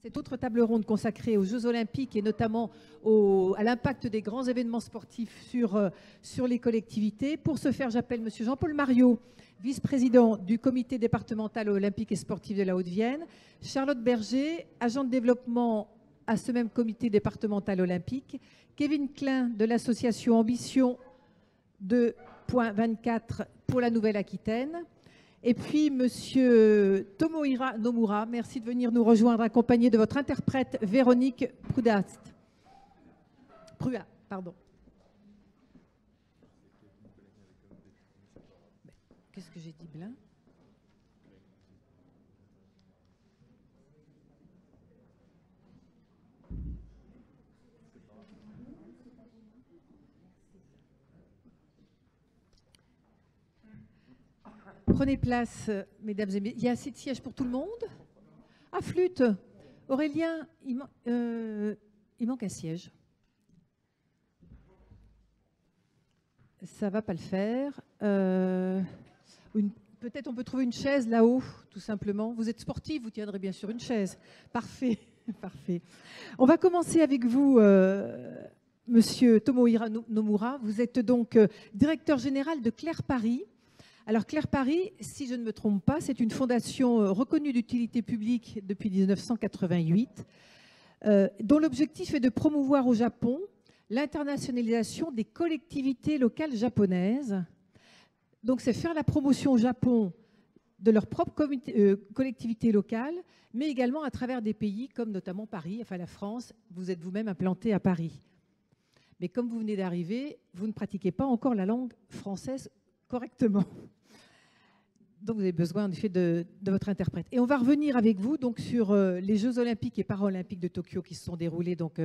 Cette autre table ronde consacrée aux Jeux Olympiques et notamment à l'impact des grands événements sportifs sur les collectivités. Pour ce faire, j'appelle M. Jean-Paul Mariot, vice-président du comité départemental olympique et sportif de la Haute-Vienne, Charlotte Berger, agent de développement à ce même comité départemental olympique, Kevin Klein de l'association Ambition 2.24 pour la Nouvelle-Aquitaine, et puis Monsieur Tomohiro Nomura, merci de venir nous rejoindre accompagné de votre interprète Véronique Prua, pardon. Qu'est-ce que j'ai dit, Blin? Prenez place, mesdames et messieurs. Il y a assez de sièges pour tout le monde? Ah, flûte. Aurélien, il manque un siège. Ça ne va pas le faire. Peut-être on peut trouver une chaise là-haut, tout simplement. Vous êtes sportif, vous tiendrez bien sûr une chaise. Parfait, parfait. On va commencer avec vous, Monsieur Tomohiro Nomura. Vous êtes donc directeur général de Claire Paris. Alors Claire Paris, si je ne me trompe pas, c'est une fondation reconnue d'utilité publique depuis 1988, dont l'objectif est de promouvoir au Japon l'internationalisation des collectivités locales japonaises. Donc c'est faire la promotion au Japon de leur propre collectivité locale, mais également à travers des pays comme notamment Paris, enfin la France. Vous êtes vous-même implanté à Paris. Mais comme vous venez d'arriver, vous ne pratiquez pas encore la langue française correctement. Donc vous avez besoin en effet de votre interprète. Et on va revenir avec vous donc sur les Jeux Olympiques et Paralympiques de Tokyo qui se sont déroulés donc,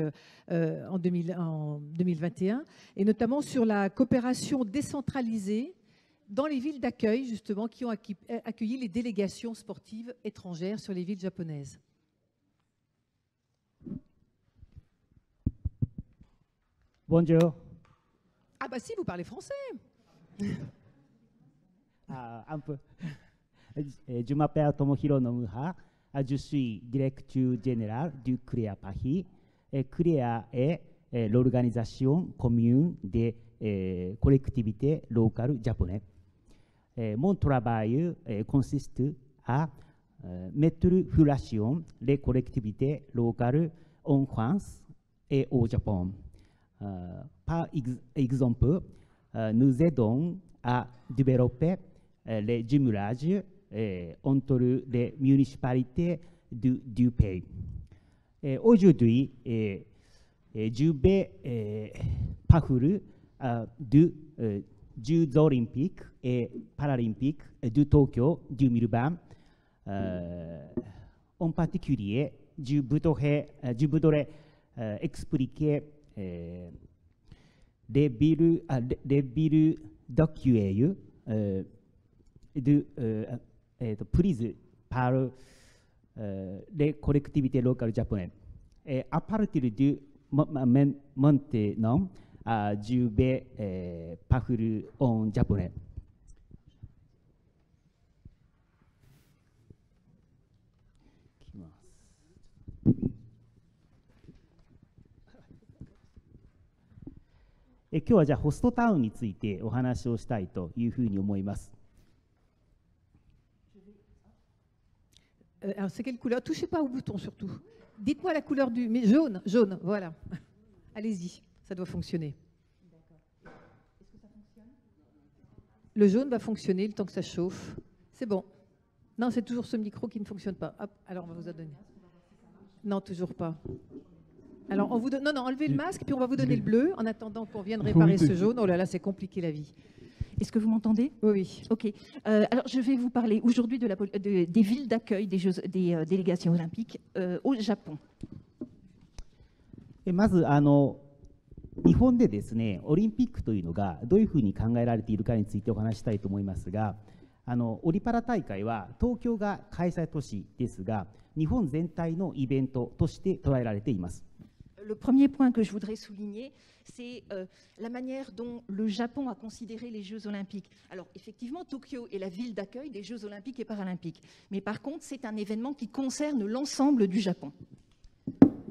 en 2021, et notamment sur la coopération décentralisée dans les villes d'accueil, justement, qui ont accueilli les délégations sportives étrangères sur les villes japonaises. Bonjour. Ah bah si, vous parlez français. Un peu. Je m'appelle Tomohiro Nomura. Je suis directeur général du CLEA Paris. CLEA est l'organisation commune des collectivités locales japonaises. Mon travail consiste à mettre en relation les collectivités locales en France et au Japon. Par exemple, nous aidons à développer les jumelages entre les municipalités du pays. Aujourd'hui, je vais parler du Jeux olympiques et paralympiques de Tokyo 2020. En particulier, je voudrais expliquer les villes d'accueil prises par les collectivités locales japonaises. Et à partir de maintenant, je vais parler en japonais.今日はじゃあホストタウンについてお話をしたいというふうに思います。Alors c'est quelle couleur? Touchez pas au bouton surtout. Dites-moi la couleur du... Mais jaune, jaune, voilà. Allez-y, ça doit fonctionner. D'accord. Est-ce que ça fonctionne? Le jaune va fonctionner le temps que ça chauffe. C'est bon. Non, c'est toujours ce micro qui ne fonctionne pas. Hop, alors on va vous en donner. Non, toujours pas. Alors, on vous donne... Non, enlevez le masque, puis on va vous donner le bleu, en attendant qu'on vienne réparer ce jaune. Oh là là, c'est compliqué la vie. Est-ce que vous m'entendez? Oui, oui. Ok. Alors, je vais vous parler aujourd'hui des villes d'accueil des délégations olympiques au Japon. まず日本でですね、オリンピックというのがどういうふうに考えられているかについてお話したいと思いますが、オリパラ大会は東京が開催都市ですが、日本全体のイベントとして捉えられています。Le premier point que je voudrais souligner, c'est la manière dont le Japon a considéré les Jeux olympiques. Alors, effectivement, Tokyo est la ville d'accueil des Jeux olympiques et paralympiques. Mais par contre, c'est un événement qui concerne l'ensemble du Japon.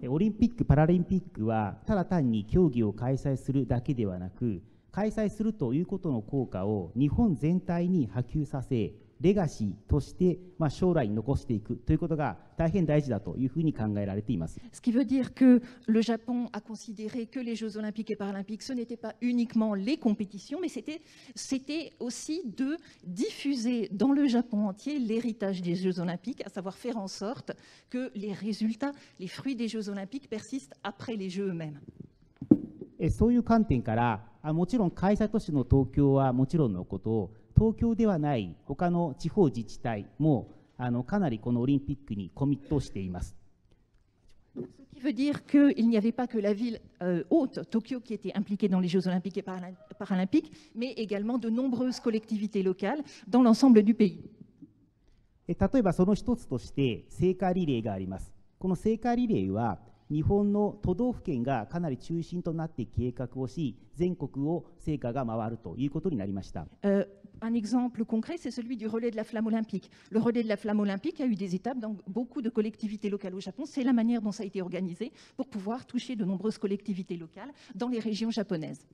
オリンピック・パラリンピックはただ単に競技を開催するだけではなく、開催するということの効果を日本全体に波及させ、レガシーとして、将来に残していくということが大変大事だというふうに考えられています。Ce qui veut dire que le Japon a considéré que les Jeux olympiques et paralympiques, ce n'était pas uniquement les compétitions, mais c'était aussi de diffuser dans le Japon entier l'héritage des Jeux olympiques, à savoir faire en sorte que les résultats, les fruits des Jeux olympiques persistent après les Jeux eux-mêmes. そういう観点から、もちろん開催都市の東京はもちろんのこと、東京ではない他の地方自治体もかなりこのオリンピックにコミットしています。Ce qui veut dire qu'il n'y avait pas que la ville haute, Tokyo, qui était impliquée dans les Jeux olympiques et paralympiques, mais également de nombreuses collectivités locales dans l'ensemble du pays. 例えばその一つとして聖火リレーがあります。この聖火リレーは日本の都道府県がかなり中心となって計画をし、全国を聖火が回るということになりました。Un exemple concret, c'est celui du relais de la flamme olympique. Le relais de la flamme olympique a eu des étapes dans beaucoup de collectivités locales au Japon. C'est la manière dont ça a été organisé pour pouvoir toucher de nombreuses collectivités locales dans les régions japonaises.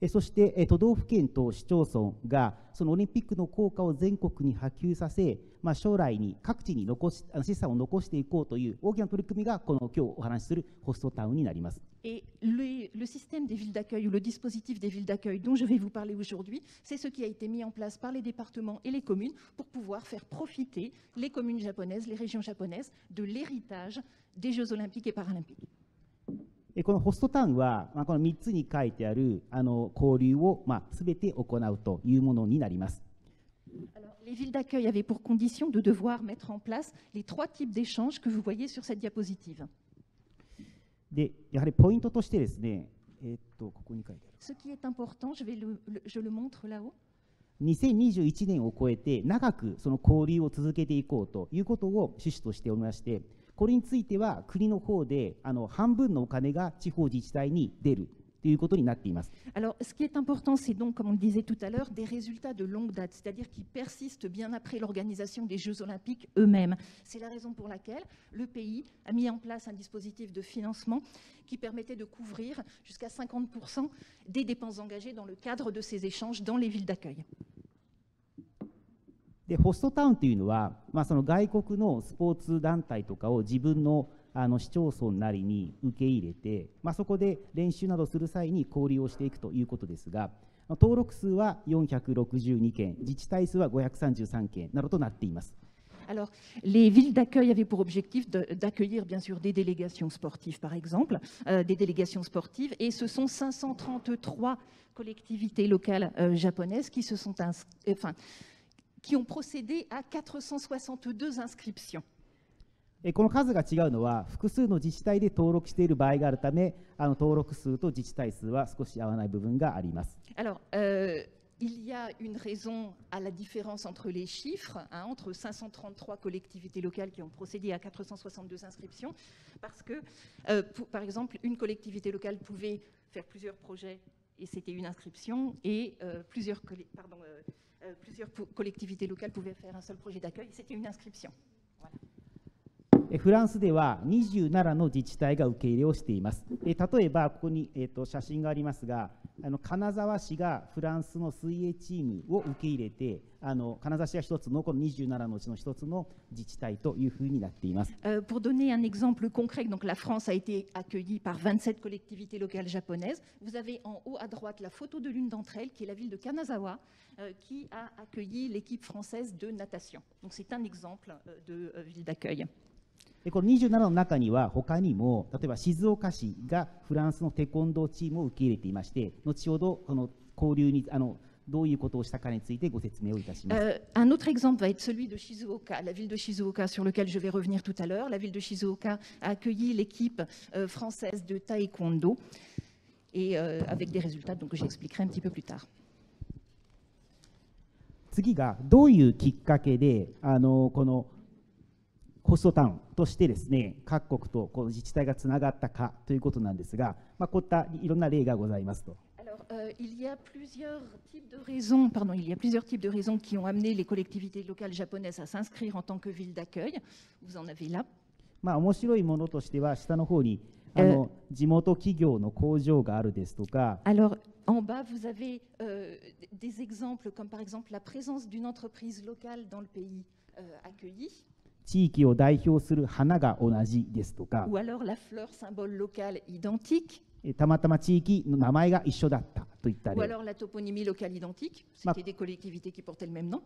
そして都道府県と市町村がそのオリンピックの効果を全国に波及させ、将来に各地に資産を残していこうという大きな取り組みがこの今日お話しするホストタウンになります。Et le système des villes d'accueil ou le dispositif des villes d'accueil dont je vais vous parler aujourd'hui, c'est ce qui a été mis en place par les départements et les communes pour pouvoir faire profiter les communes japonaises, les régions japonaises de l'héritage des Jeux olympiques et paralympiques. このホストタウンは、この3つに書いてある交流をすべて行うというものになります。Alors, les villes d'accueil avaient pour condition de devoir mettre en place les 3 types d'échanges que vous voyez sur cette diapositive. で、やはりポイントとしてですね、ここに書いてある。Ce qui est important, je le montre là-haut. 2021年を超えて長くその交流を続けていこうということを趣旨としておりまして、これについては国の方で半分のお金が地方自治体に出るということになっています。Alors, ce qui est important, c'est donc, comme on le disait tout à l'heure, des résultats de longue date, c'est-à-dire qui persistent bien après l'organisation des Jeux olympiques eux-mêmes. C'est la raison pour laquelle le pays a mis en place un dispositif de financement qui permettait de couvrir jusqu'à 50% des dépenses engagées dans le cadre de ces échanges dans les villes d'accueil. でホストタウンというのは、その外国のスポーツ団体とかを自分の市町村なりに受け入れて、そこで練習などする際に交流をしていくということですが、登録数は462件、自治体数は533件などとなっています。Alors, les villes d'accueil avaient pour objectif d'accueillir bien sûr des délégations sportives, par exemple, des délégations sportives, et ce sont 533 collectivités locales japonaises qui se sont qui ont procédé à 462 inscriptions. この数が違うのは複数の自治体で登録している場合があるため、登録数と自治体数は少し合わない部分があります。Alors, il y a une raison à la différence entre les chiffres, entre 533 collectivités locales qui ont procédé à 462 inscriptions, parce que, par exemple, une collectivité locale pouvait faire plusieurs projets et c'était une inscription, et plusieurs collectivités locales pouvaient faire un seul projet d'accueil, c'était une inscription. Voilà. フランスでは27の自治体が受け入れをしています。例えばここに、写真がありますが、金沢市がフランスの水泳チームを受け入れて、金沢市は一つのこの27のうちの一つの自治体というふうになっています。Pour donner un exemple concret, donc la France a été accueillie par 27 collectivités locales japonaises. Vous avez en haut à droite la photo de l'une d'entre elles, qui est la ville de Kanazawa, qui a accueilli l'équipe française de natation. Donc c'est un exemple de ville d'accueil. この27の中には他にも、例えば静岡市がフランスのテコンドーチームを受け入れていまして、後ほどこの交流にどういうことをしたかについてご説明をいたします。Un autre exemple va être celui de Shizuoka, la ville de Shizuoka sur lequel je vais revenir tout à l'heure. La ville de Shizuoka a accueilli l'équipe française de taekwondo et avec des résultats donc, que j'expliquerai un petit peu plus tard. 次がどういうきっかけでこのホストタウンとしてですね、各国とこの自治体がつながったかということなんですが、こういったいろんな例がございますと。Alors, il y a plusieurs types de raisons, il y a plusieurs types de raisons qui ont amené les collectivités locales japonaises à s'inscrire en tant que ville d'accueil. Vous en avez là. 面白いものとしては下の方に地元企業の工場があるですとか、 Alors, en bas, vous avez des exemples, comme par exemple la présence d'une entreprise locale dans le pays accueilli, 地域を代表する花が同じですとか、 ou alors la fleur symbole locale identique, たまたま地域の名前が一緒だったといった ou 例、 alors la toponymie locale identique, c'était des collectivités qui portaient le même nom.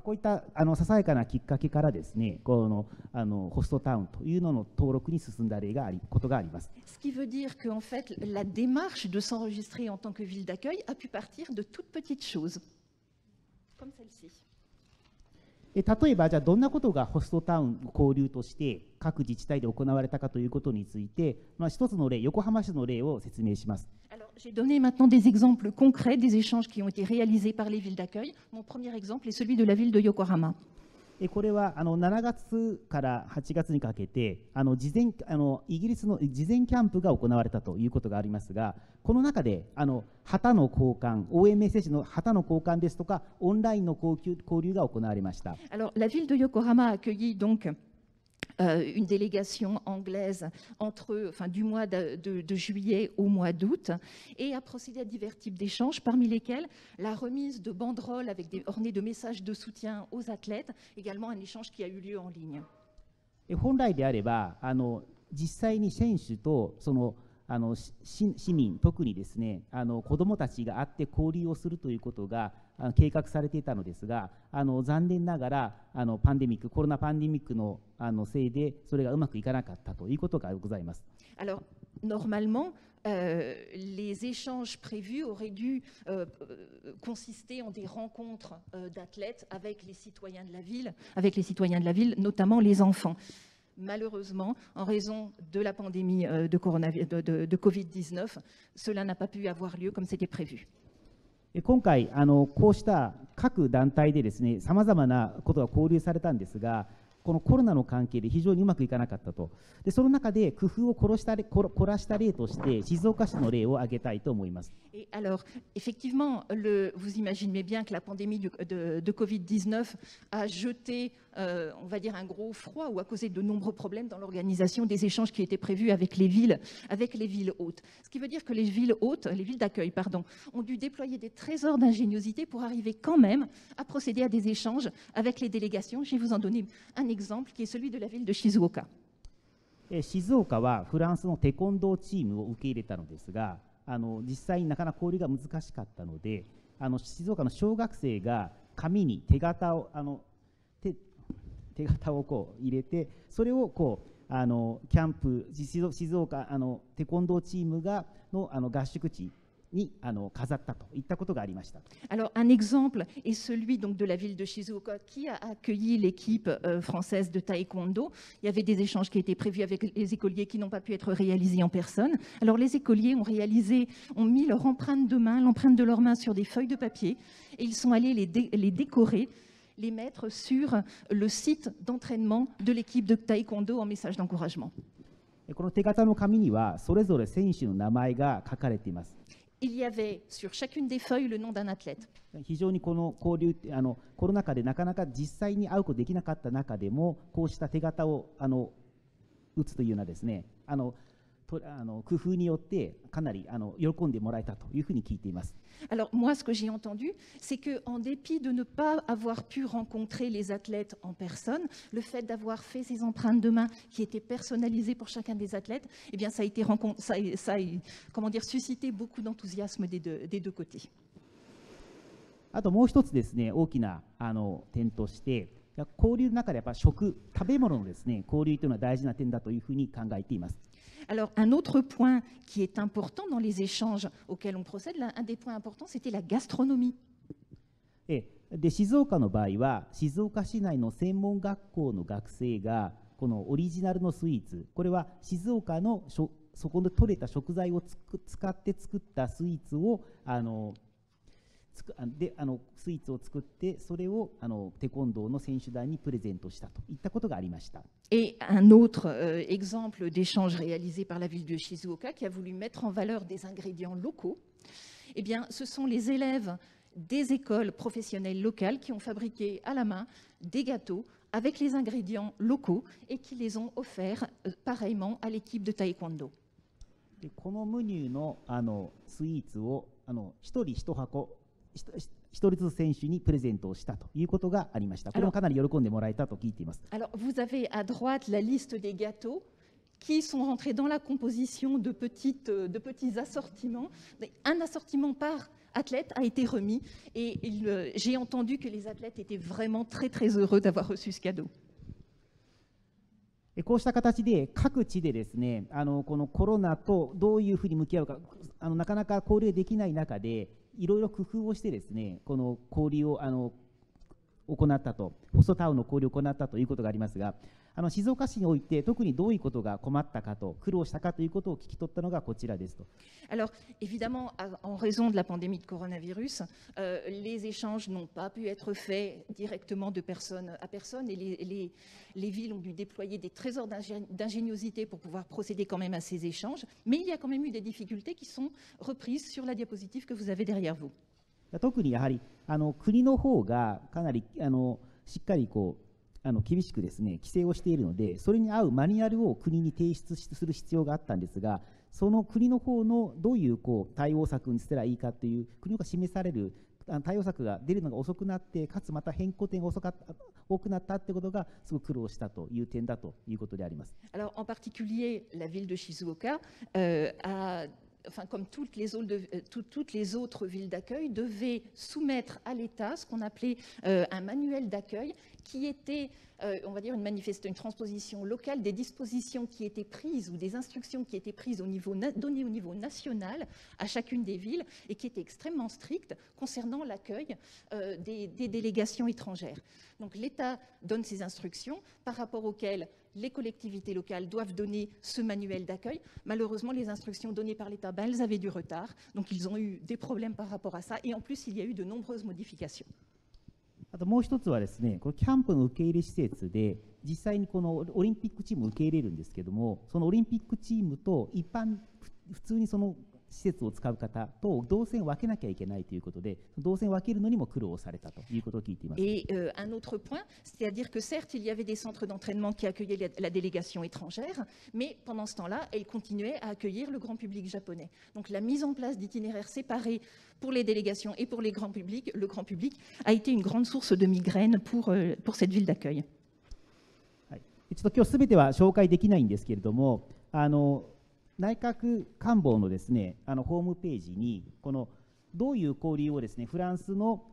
こういったささやかなきっかけからですね、このホストタウンというのの登録に進んだ例がことがあります。 Ce qui veut dire qu'en fait, la démarche de s'enregistrer en tant que ville d'accueil a pu partir de toutes petites choses, comme celle-ci. 例えば、じゃあどんなことがホストタウン交流として各自治体で行われたかということについて、一つの例、横浜市の例を説明します。 Alors, j'ai donné maintenant des exemples concrets des échanges qui ont été réalisés par les villes d'accueil. Mon premier exemple est celui de la ville de Yokohama. これは7月から8月にかけてイギリスの事前キャンプが行われたということがありますが、この中で旗の交換、応援メッセージの旗の交換ですとか、オンラインの交流が行われました。 Alors, la ville de Yokohama a accueilli donc une délégation anglaise du mois de juillet au mois d'août et a procédé à divers types d'échanges, parmi lesquels la remise de banderoles ornées de messages de soutien aux athlètes, également un échange qui a eu lieu en ligne. 本来であれば実際に選手と市民、特にですね子どもたちが会って交流をするということが計画されていたのですが、残念ながらコロナパンデミックのせいでそれがうまくいかなかったということがございます。 Alors, normalement, les échanges prévus auraient dû consister en des rencontres d'athlètes avec les citoyens de la ville, notamment les enfants. Malheureusement, en raison de la pandémie de Covid-19, cela n'a pas pu avoir lieu comme c'était prévu. 今回こうした各団体でですね、さまざまなことが交流されたんですが、このコロナの関係で非常にうまくいかなかったと。でその中で工夫を凝らした例として静岡市の例を挙げたいと思います。 Et alors, effectivement, vous imaginez bien que la pandémie de Covid-19 a jeté, on va dire, un gros froid ou a causé de nombreux problèmes dans l'organisation des échanges qui étaient prévus avec les villes hôtes. Ce qui veut dire que les villes d'accueil, ont dû déployer des trésors d'ingéniosité pour arriver quand même à procéder à des échanges avec les délégations. Je vais vous en donner un exemple qui est celui de la ville de Shizuoka. 静岡はフランスのテコンドーチームを受け入れたのですが、実際になかなか交流が難しかったので、静岡の小学生が紙に手形をこう入れて、それをキャンプ静岡テコンドーチームの合宿地に飾ったといったことがありました。 Alors, un exemple est celui donc de la ville de Shizuoka qui a accueilli l'équipe française de taekwondo. Il y avait des échanges qui étaient prévus avec les écoliers qui n'ont pas pu être réalisés en personne. Alors, les écoliers ont mis leur empreinte de main, l'empreinte de leurs mains sur des feuilles de papier et ils sont allés les décorer, les mettre sur le site d'entraînement de l'équipe de taekwondo en message d'encouragement. この手形の紙にはそれぞれ選手の名前が書かれています。 Il y avait sur chacune des feuilles le nom d'un athlète. 非常にこの交流コロナ禍でなかなか実際に会うことできなかった中でも、こうした手形を打つというようなですね工夫によってかなり喜んでもらえたというふうに聞いています。 Alors moi, ce que j'ai entendu, c'est qu'en dépit de ne pas avoir pu rencontrer les athlètes en personne, le fait d'avoir fait ces empreintes de main qui étaient personnalisées pour chacun des athlètes, eh bien ça a suscité beaucoup d'enthousiasme des deux côtés. あともう一つですね、大きな点として、交流の中でやっぱ食べ物のですね交流というのは大事な点だというふうに考えています。 Alors, un autre point qui est important dans les échanges auxquels on procède, un des points importants, c'était la gastronomie. で静岡の場合は、静岡市内の専門学校の学生がこのオリジナルのスイーツ、これは静岡のそこで採れた食材を使って作ったスイーツをスイーツを作って、それをテコンドーの選手団にプレゼントしたといったことがありました。 Et un autre exemple d'échange réalisé par la ville de Shizuoka qui a voulu mettre en valeur des ingrédients locaux, eh bien, ce sont les élèves des écoles professionnelles locales qui ont fabriqué à la main des gâteaux avec les ingrédients locaux et qui les ont offerts pareillement à l'équipe de taekwondo. でこのメニューのスイーツを一人一箱一人ずつ選手にプレゼントをしたということがありました。これもかなり喜んでもらえたと聞いています。Alors, vous avez à droite la liste des gâteaux qui sont rentrés dans la composition de petits assortiments. Un assortiment par athlète a été remis et j'ai entendu que les athlètes étaient vraiment très très heureux d'avoir reçu ce cadeau. こうした形で各地でですね、このコロナとどういうふうに向き合うか、なかなか交流できない中で、いろいろ工夫をしてですね、この交流を行ったと、ホストタウンの交流を行ったということがありますが、静岡市において特にどういうことが困ったかと、苦労したかということを聞き取ったのがこちらですと。Alors, évidemment, en raison de la pandémie de coronavirus, les échanges n'ont pas pu être faits directement de personne à personne et les villes ont dû déployer des trésors d'ingéniosité pour pouvoir procéder quand même à ces échanges. Mais il y a quand même eu des difficultés qui sont reprises sur la diapositive que vous avez derrière vous. 特にやはり国の方がかなりしっかり厳しくですね規制をしているので、それに合うマニュアルを国に提出する必要があったんですが、その国の方のどういう対応策にすればいいかという国が示される対応策が出るのが遅くなって、かつまた変更点が多くなったということがすごく苦労したという点だということであります。Alors, en particulier, la ville de Shizuoka enfin, comme toutes les autres villes d'accueil, devaient soumettre à l'État ce qu'on appelait un manuel d'accueil qui était, on va dire, une transposition locale des dispositions qui étaient prises ou des instructions qui étaient prises données au niveau national à chacune des villes et qui étaient extrêmement strictes concernant l'accueil des délégations étrangères. Donc l'État donne ces instructions par rapport auxquelles les collectivités locales doivent donner ce manuel d'accueil. Malheureusement, les instructions données par l'État, elles avaient du retard, donc ils ont eu des problèmes par rapport à ça, et en plus, il y a eu de nombreuses modifications. あともう一つはですね、このキャンプの受け入れ施設で実際にこのオリンピックチームを受け入れるんですけども、そのオリンピックチームと普通にその施設を使う方と動線を分けなきゃいけないということで、動線を分けるのにも苦労されたということを聞いています。Et un autre point, c'est-à-dire que certes, il y avait des centres d'entraînement qui accueillaient la délégation étrangère, mais pendant ce temps-là, elle continuait à accueillir le grand public japonais. Donc la mise en place d'itinéraires séparés pour les délégations et pour le grand public a été une grande source de migraine pour cette ville d'accueil. はい、ちょっと今日すべては紹介できないんですけれども、内閣官房のですね、ホームページにこのどういう交流をですね、フランスの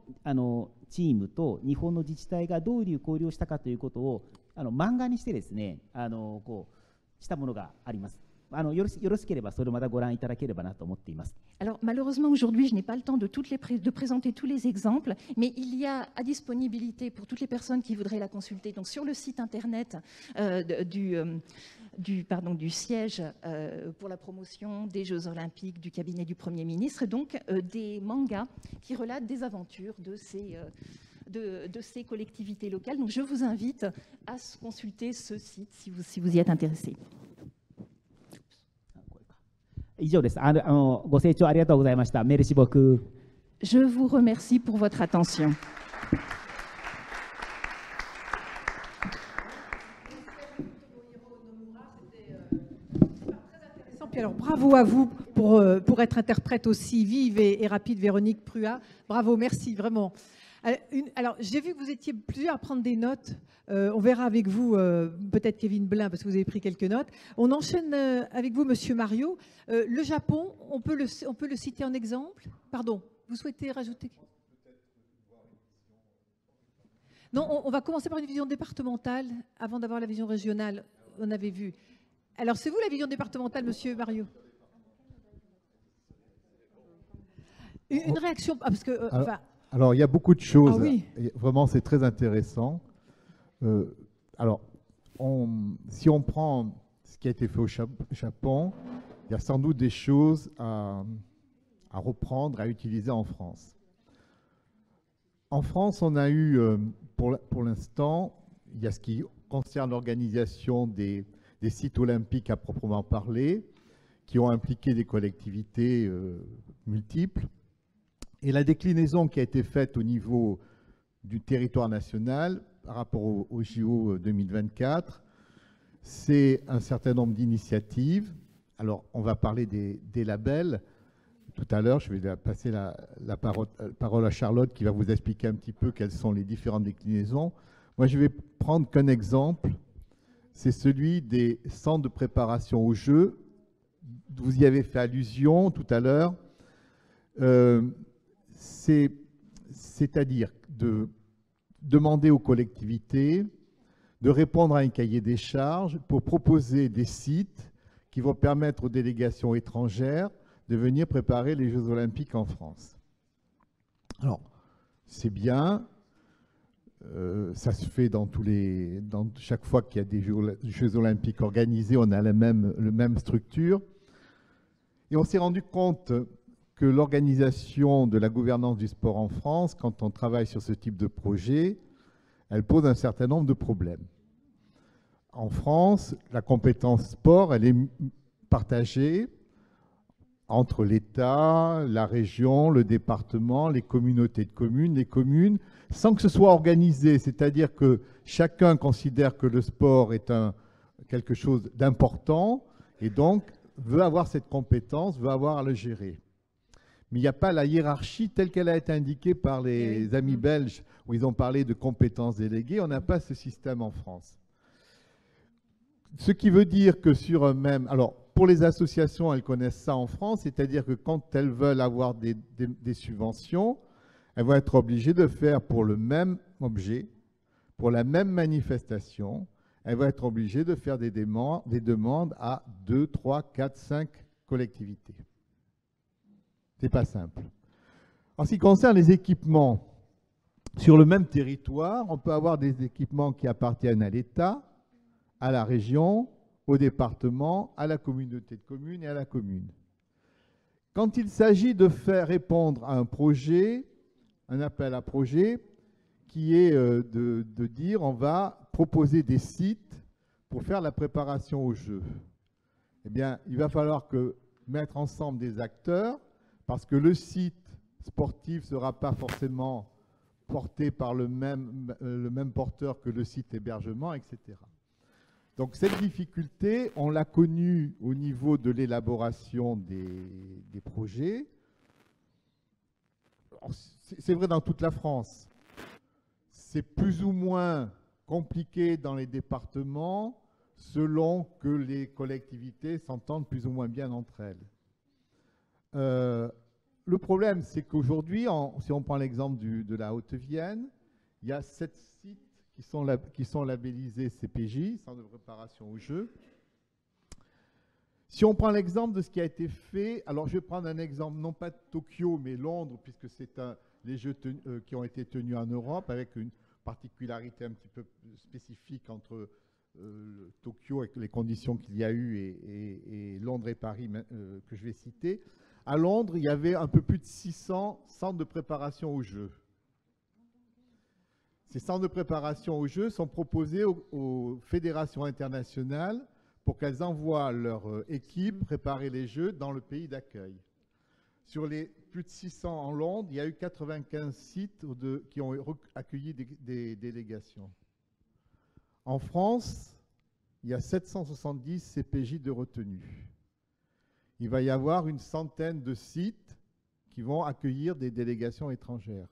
チームと日本の自治体がどういう交流をしたかということを漫画にしてですね、したものがあります。よろしければそれをまたご覧いただければなと思っています。Alors malheureusement aujourd'hui je n'ai pas le temps de présenter tous les exemples, mais il y a à disponibilité pour toutes les personnes qui voudraient la consulter, donc sur le site internet du siège pour la promotion des Jeux Olympiques du cabinet du Premier ministre, donc des mangas qui relatent des aventures de ces collectivités locales. Donc je vous invite à consulter ce site si vous y êtes intéressé. 以上です。ご清聴ありがとうございました。メルシボク。Je vous remercie pour votre attention. Puis alors, bravo à vous pour être interprète aussi vive et rapide, Véronique Pruat. Bravo, merci vraiment. Alors, j'ai vu que vous étiez plusieurs à prendre des notes. On verra avec vous, peut-être Kevin Blin, parce que vous avez pris quelques notes. On enchaîne avec vous, Monsieur Mario. Le Japon, on peut le citer en exemple. Pardon, vous souhaitez rajouter? Non, on va commencer par une vision départementale avant d'avoir la vision régionale. On avait vu. Alors, c'est vous la vision départementale, Monsieur Mario? Une réaction, parce que... Alors, il y a beaucoup de choses. Ah oui. Vraiment, c'est très intéressant. Alors, si on prend ce qui a été fait au Japon, il y a sans doute des choses à reprendre, à utiliser en France. En France, on a eu, pour l'instant, il y a ce qui concerne l'organisation des sites olympiques à proprement parler, qui ont impliqué des collectivités multiples. Et la déclinaison qui a été faite au niveau du territoire national par rapport au JO 2024, c'est un certain nombre d'initiatives. Alors, on va parler des labels. Tout à l'heure, je vais passer la parole à Charlotte qui va vous expliquer un petit peu quelles sont les différentes déclinaisons. Moi, je vais prendre qu'un exemple, c'est celui des centres de préparation aux Jeux. Vous y avez fait allusion tout à l'heure. C'est-à-dire de demander aux collectivités de répondre à un cahier des charges pour proposer des sites qui vont permettre aux délégations étrangères de venir préparer les Jeux Olympiques en France. Alors, c'est bien, ça se fait chaque fois qu'il y a des Jeux Olympiques organisés, on a la même structure. Et on s'est rendu compte que l'organisation de la gouvernance du sport en France, quand on travaille sur ce type de projet, elle pose un certain nombre de problèmes. En France, la compétence sport, elle est partagée entre l'État, la région, le département, les communautés de communes, les communes, sans que ce soit organisé. C'est-à-dire que chacun considère que le sport est quelque chose d'important et donc veut avoir cette compétence, veut avoir à le gérer. Mais il n'y a pas la hiérarchie telle qu'elle a été indiquée par les amis belges, où ils ont parlé de compétences déléguées. On n'a pas ce système en France. Ce qui veut dire que sur un même... Alors, pour les associations, elles connaissent ça en France, c'est-à-dire que quand elles veulent avoir des subventions, elles vont être obligées de faire pour le même objet, pour la même manifestation, elles vont être obligées de faire des demandes à 2, 3, 4, 5 collectivités. C'est pas simple. En ce qui concerne les équipements, sur le même territoire, on peut avoir des équipements qui appartiennent à l'État, à la région, au département, à la communauté de communes et à la commune. Quand il s'agit de faire répondre à un projet, un appel à projet, qui est de dire on va proposer des sites pour faire la préparation aux Jeux, eh bien, il va falloir mettre ensemble des acteurs, parce que le site sportif ne sera pas forcément porté par le même porteur que le site hébergement, etc. Donc cette difficulté, on l'a connue au niveau de l'élaboration des projets. C'est vrai dans toute la France. C'est plus ou moins compliqué dans les départements selon que les collectivités s'entendent plus ou moins bien entre elles. Le problème, c'est qu'aujourd'hui, si on prend l'exemple de la Haute-Vienne, il y a 7 sites qui sont labellisés CPJ, Centre de préparation aux Jeux. Si on prend l'exemple de ce qui a été fait, alors je vais prendre un exemple, non pas de Tokyo, mais Londres, puisque c'est les Jeux qui ont été tenus en Europe, avec une particularité un petit peu spécifique entre Tokyo et les conditions qu'il y a eu et Londres et Paris que je vais citer. À Londres, il y avait un peu plus de 600 centres de préparation aux Jeux. Ces centres de préparation aux Jeux sont proposés aux fédérations internationales pour qu'elles envoient leur équipe préparer les Jeux dans le pays d'accueil. Sur les plus de 600 en Londres, il y a eu 95 sites qui ont accueilli des délégations. En France, il y a 770 CPJ de retenue. Il va y avoir une centaine de sites qui vont accueillir des délégations étrangères.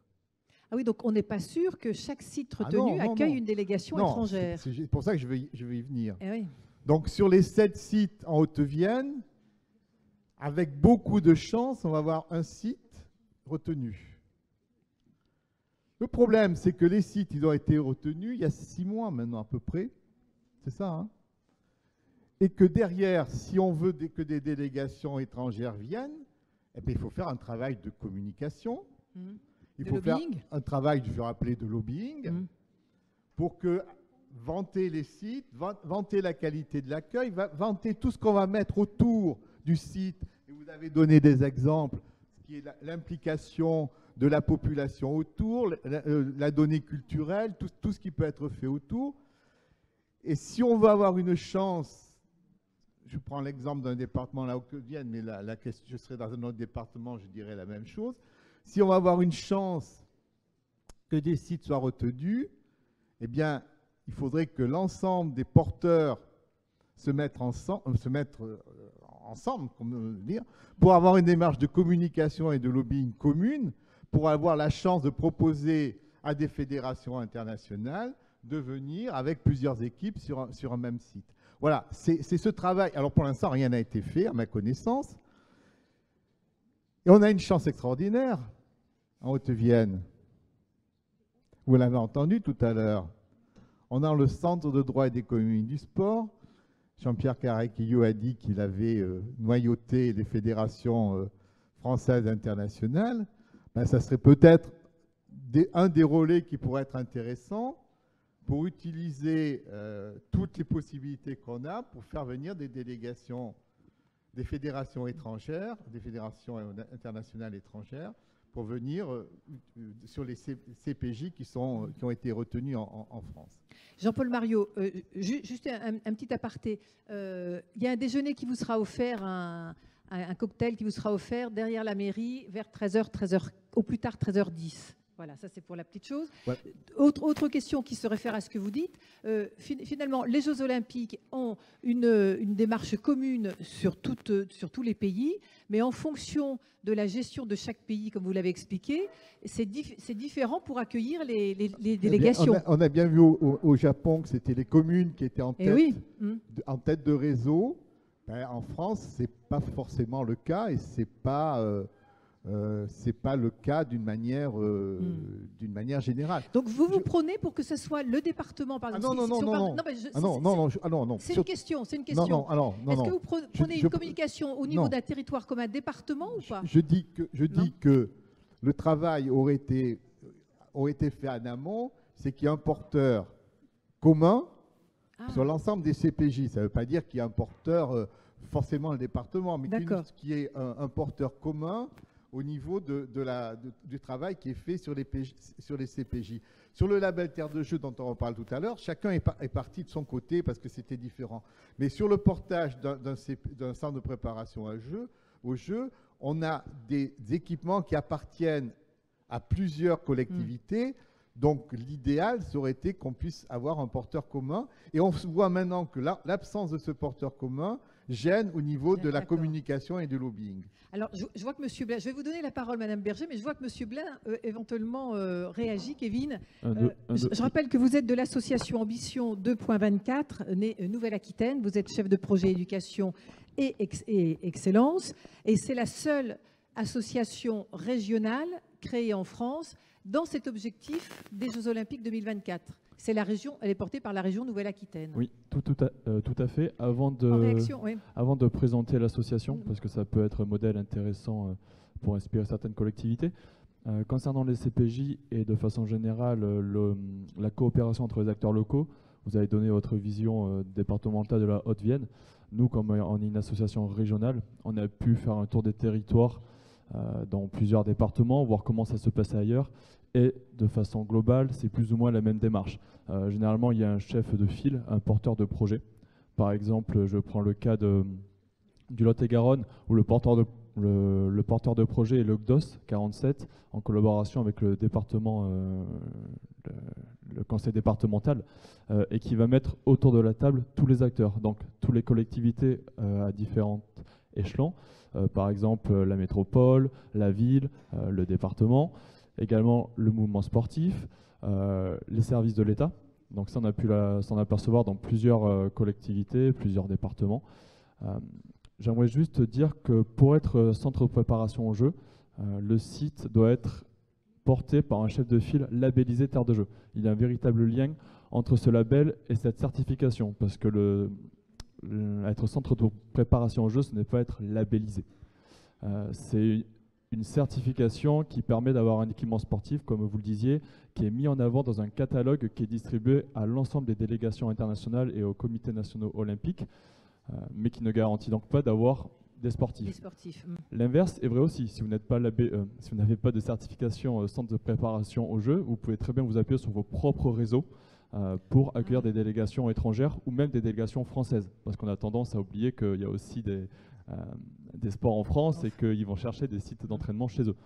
Ah oui, donc on n'est pas sûr que chaque site retenu accueille une délégation étrangère. C'est pour ça que je vais y venir. Eh oui. Donc sur les 7 sites en Haute-Vienne, avec beaucoup de chance, on va avoir un site retenu. Le problème, c'est que les sites, ils ont été retenus il y a 6 mois maintenant à peu près. C'est ça, hein? Et que derrière, si on veut que des délégations étrangères viennent, eh bien, il faut faire un travail de communication. Il faut faire un travail, je vais rappeler, de lobbying pour que vanter les sites, vanter la qualité de l'accueil, vanter tout ce qu'on va mettre autour du site. Et vous avez donné des exemples, ce qui est l'implication de la population autour, la donnée culturelle, tout ce qui peut être fait autour. Et si on veut avoir une chance, je prends l'exemple d'un département, la Haute-Vienne, mais je serais dans un autre département, je dirais la même chose. Si on va avoir une chance que des sites soient retenus, eh bien, il faudrait que l'ensemble des porteurs se mettent ensemble, comme dire, pour avoir une démarche de communication et de lobbying commune, pour avoir la chance de proposer à des fédérations internationales de venir avec plusieurs équipes sur un même site. Voilà, c'est ce travail. Alors pour l'instant, rien n'a été fait, à ma connaissance. Et on a une chance extraordinaire en Haute-Vienne. Vous l'avez entendu tout à l'heure. On a le Centre de droit et d'économie du sport. Jean-Pierre Carrequillo a dit qu'il avait noyauté les fédérations françaises internationales. Ben, ça serait peut-être un des relais qui pourrait être intéressant pour utiliser toutes les possibilités qu'on a pour faire venir des délégations des fédérations étrangères, des fédérations internationales étrangères, pour venir sur les CPJ qui ont été retenus en France. Jean-Paul Mariot, juste un petit aparté. Il y a un déjeuner qui vous sera offert, un cocktail qui vous sera offert derrière la mairie vers 13h, au plus tard 13h10. Voilà, ça c'est pour la petite chose. Ouais. Autre question qui se réfère à ce que vous dites. Finalement, les Jeux Olympiques ont une démarche commune sur tous les pays, mais en fonction de la gestion de chaque pays, comme vous l'avez expliqué, c'est différent pour accueillir les délégations. On a bien vu au Japon que c'était les communes qui étaient en tête de réseau. Ben, en France, ce n'est pas forcément le cas et ce n'est pas le cas d'une manière générale. Donc vous prônez pour que ce soit le département, par exemple. Non. C'est une question. Est-ce que vous prenez une communication au niveau d'un territoire comme un département ou pas? Je dis que le travail aurait été fait en amont, c'est qu'il y a un porteur commun sur l'ensemble des CPJ. Ça ne veut pas dire qu'il y a un porteur forcément le département, mais qu'il y ait un porteur commun au niveau du travail qui est fait sur les CPJ. Sur le label Terre de Jeux dont on en parle tout à l'heure, chacun est parti de son côté parce que c'était différent. Mais sur le portage d'un centre de préparation aux Jeux, on a des équipements qui appartiennent à plusieurs collectivités. Donc l'idéal, ça aurait été qu'on puisse avoir un porteur commun. Et on voit maintenant que l'absence de ce porteur commun gêne au niveau de la communication et du lobbying. Alors, je vois que M. Blin, je vais vous donner la parole, Mme Berger, mais je vois que M. Blin éventuellement réagit. Kevin, je rappelle que vous êtes de l'association Ambition 2.24, née Nouvelle-Aquitaine. Vous êtes chef de projet éducation et excellence. Et c'est la seule association régionale créée en France dans cet objectif des Jeux Olympiques 2024. C'est la région, elle est portée par la région Nouvelle-Aquitaine. Oui, tout à fait. Avant de présenter l'association, parce que ça peut être un modèle intéressant pour inspirer certaines collectivités, concernant les CPJ et de façon générale la coopération entre les acteurs locaux, vous avez donné votre vision départementale de la Haute-Vienne. Nous, comme on est une association régionale, on a pu faire un tour des territoires dans plusieurs départements, voir comment ça se passe ailleurs. Et de façon globale, c'est plus ou moins la même démarche. Généralement, il y a un chef de file, un porteur de projet. Par exemple, je prends le cas du Lot-et-Garonne, où le porteur de projet est le CDOS 47, en collaboration avec le département, le conseil départemental, et qui va mettre autour de la table tous les acteurs, donc toutes les collectivités à différents échelons. Par exemple, la métropole, la ville, le département. Également le mouvement sportif, les services de l'État. Donc ça, on a pu s'en apercevoir dans plusieurs collectivités, plusieurs départements. J'aimerais juste dire que pour être centre de préparation aux Jeux, le site doit être porté par un chef de file labellisé Terre de Jeux. Il y a un véritable lien entre ce label et cette certification, parce que être centre de préparation aux Jeux, ce n'est pas être labellisé. C'est une certification qui permet d'avoir un équipement sportif, comme vous le disiez, qui est mis en avant dans un catalogue qui est distribué à l'ensemble des délégations internationales et aux comités nationaux olympiques, mais qui ne garantit donc pas d'avoir des sportifs. L'inverse est vrai aussi. Si vous n'avez pas de certification centre de préparation aux Jeux, vous pouvez très bien vous appuyer sur vos propres réseaux pour accueillir des délégations étrangères ou même des délégations françaises. Parce qu'on a tendance à oublier qu'il y a aussi des sports en France et qu'ils vont chercher des sites d'entraînement chez eux.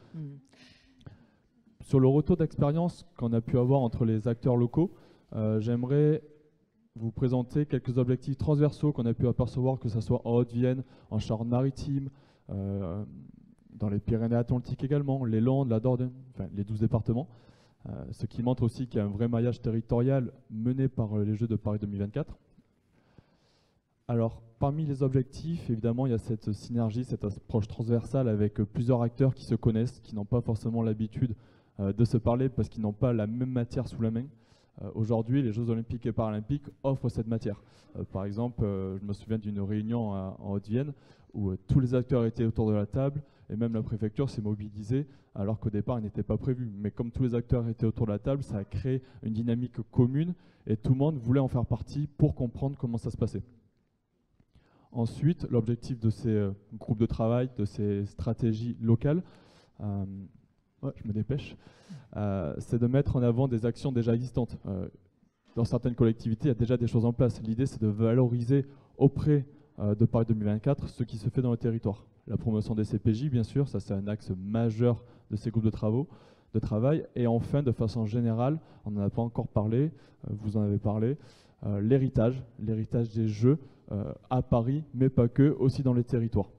Sur le retour d'expérience qu'on a pu avoir entre les acteurs locaux, j'aimerais vous présenter quelques objectifs transversaux qu'on a pu apercevoir, que ce soit en Haute-Vienne, en Charente-Maritime, dans les Pyrénées-Atlantiques également, les Landes, la Dordogne, enfin les 12 départements, ce qui montre aussi qu'il y a un vrai maillage territorial mené par les Jeux de Paris 2024. Alors, parmi les objectifs, évidemment, il y a cette synergie, cette approche transversale avec plusieurs acteurs qui se connaissent, qui n'ont pas forcément l'habitude de se parler parce qu'ils n'ont pas la même matière sous la main. Aujourd'hui, les Jeux Olympiques et Paralympiques offrent cette matière. Par exemple, je me souviens d'une réunion en Haute-Vienne où tous les acteurs étaient autour de la table et même la préfecture s'est mobilisée alors qu'au départ, il n'était pas prévu. Mais comme tous les acteurs étaient autour de la table, ça a créé une dynamique commune et tout le monde voulait en faire partie pour comprendre comment ça se passait. Ensuite, l'objectif de ces groupes de travail, de ces stratégies locales, je me dépêche, c'est de mettre en avant des actions déjà existantes. Dans certaines collectivités, il y a déjà des choses en place. L'idée, c'est de valoriser auprès de Paris 2024 ce qui se fait dans le territoire. La promotion des CPJ, bien sûr, ça c'est un axe majeur de ces groupes de travail. Et enfin, de façon générale, on n'en a pas encore parlé, vous en avez parlé, l'héritage des Jeux à Paris, mais pas que, aussi dans les territoires.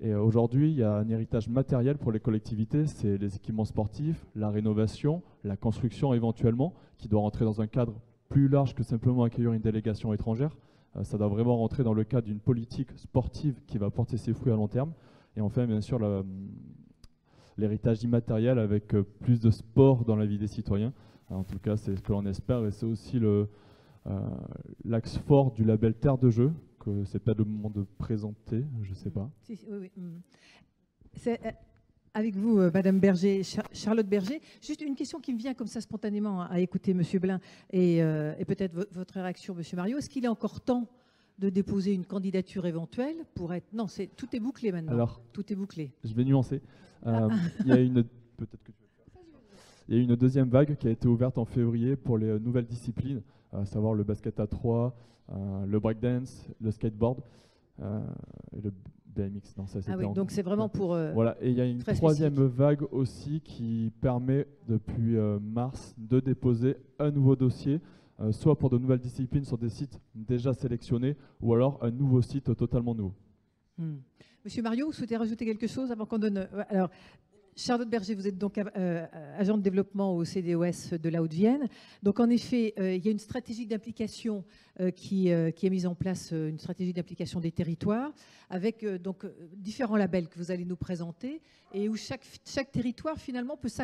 Et aujourd'hui, il y a un héritage matériel pour les collectivités, c'est les équipements sportifs, la rénovation, la construction éventuellement, qui doit rentrer dans un cadre plus large que simplement accueillir une délégation étrangère. Ça doit vraiment rentrer dans le cadre d'une politique sportive qui va porter ses fruits à long terme. Et enfin, bien sûr, l'héritage immatériel avec plus de sport dans la vie des citoyens. En tout cas, c'est ce que l'on espère et c'est aussi l'axe fort du label Terre de Jeux, que c'est pas le moment de présenter, je ne sais pas. Oui. C'est avec vous, Madame Berger, Charlotte Berger. Juste une question qui me vient comme ça spontanément à écouter Monsieur Blin et peut-être votre réaction, Monsieur Mario. Est-ce qu'il est encore temps de déposer une candidature éventuelle pour être... Non, tout est bouclé maintenant. Alors, tout est bouclé. Je vais nuancer. Il y a une deuxième vague qui a été ouverte en février pour les nouvelles disciplines, à savoir le basket à 3, le breakdance, le skateboard et le BMX. Non, ça, donc c'est vraiment pour... voilà, et il y a une troisième vague aussi qui permet depuis mars de déposer un nouveau dossier, soit pour de nouvelles disciplines sur des sites déjà sélectionnés, ou alors un nouveau site totalement nouveau. Monsieur Mario, vous souhaitez rajouter quelque chose avant qu'on donne... Alors, Charlotte Berger, vous êtes donc agent de développement au CDOS de la Haute-Vienne. Donc en effet, il y a une stratégie d'implication qui est mise en place, une stratégie d'implication des territoires, avec donc différents labels que vous allez nous présenter, et où chaque territoire finalement peut se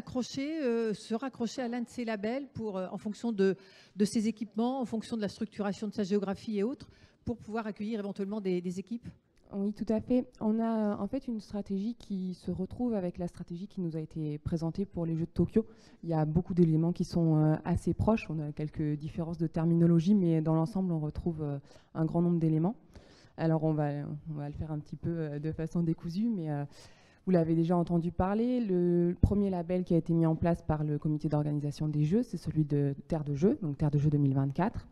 raccrocher à l'un de ces labels en fonction de ses équipements, en fonction de la structuration de sa géographie et autres, pour pouvoir accueillir éventuellement des équipes. Oui, tout à fait. On a en fait une stratégie qui se retrouve avec la stratégie qui nous a été présentée pour les Jeux de Tokyo. Il y a beaucoup d'éléments qui sont assez proches. On a quelques différences de terminologie, mais dans l'ensemble, on retrouve un grand nombre d'éléments. Alors, on va le faire un petit peu de façon décousue, mais vous l'avez déjà entendu parler. Le premier label qui a été mis en place par le comité d'organisation des Jeux, c'est celui de Terre de Jeux, donc Terre de Jeux 2024.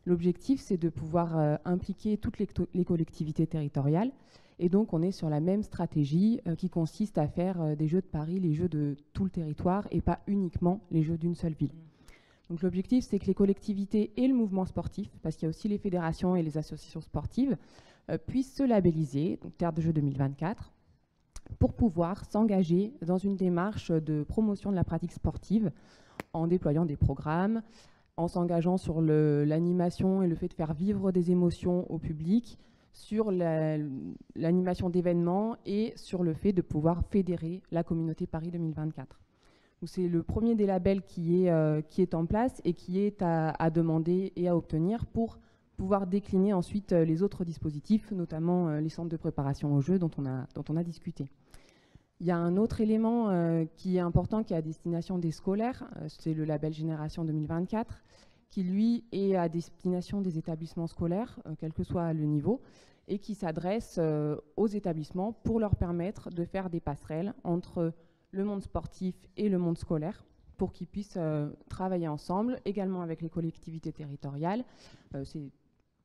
L'objectif, c'est de pouvoir impliquer toutes les collectivités territoriales. Et donc, on est sur la même stratégie qui consiste à faire des Jeux de Paris, les Jeux de tout le territoire et pas uniquement les Jeux d'une seule ville. Donc, l'objectif, c'est que les collectivités et le mouvement sportif, parce qu'il y a aussi les fédérations et les associations sportives, puissent se labelliser, donc Terre de Jeux 2024, pour pouvoir s'engager dans une démarche de promotion de la pratique sportive en déployant des programmes, en s'engageant sur l'animation et le fait de faire vivre des émotions au public, sur l'animation d'événements et sur le fait de pouvoir fédérer la communauté Paris 2024. C'est le premier des labels qui est en place et qui est à demander et à obtenir pour pouvoir décliner ensuite les autres dispositifs, notamment les centres de préparation aux Jeux dont on a discuté. Il y a un autre élément qui est important, qui est à destination des scolaires, c'est le label Génération 2024, qui lui est à destination des établissements scolaires, quel que soit le niveau, et qui s'adresse aux établissements pour leur permettre de faire des passerelles entre le monde sportif et le monde scolaire, pour qu'ils puissent travailler ensemble, également avec les collectivités territoriales. C'est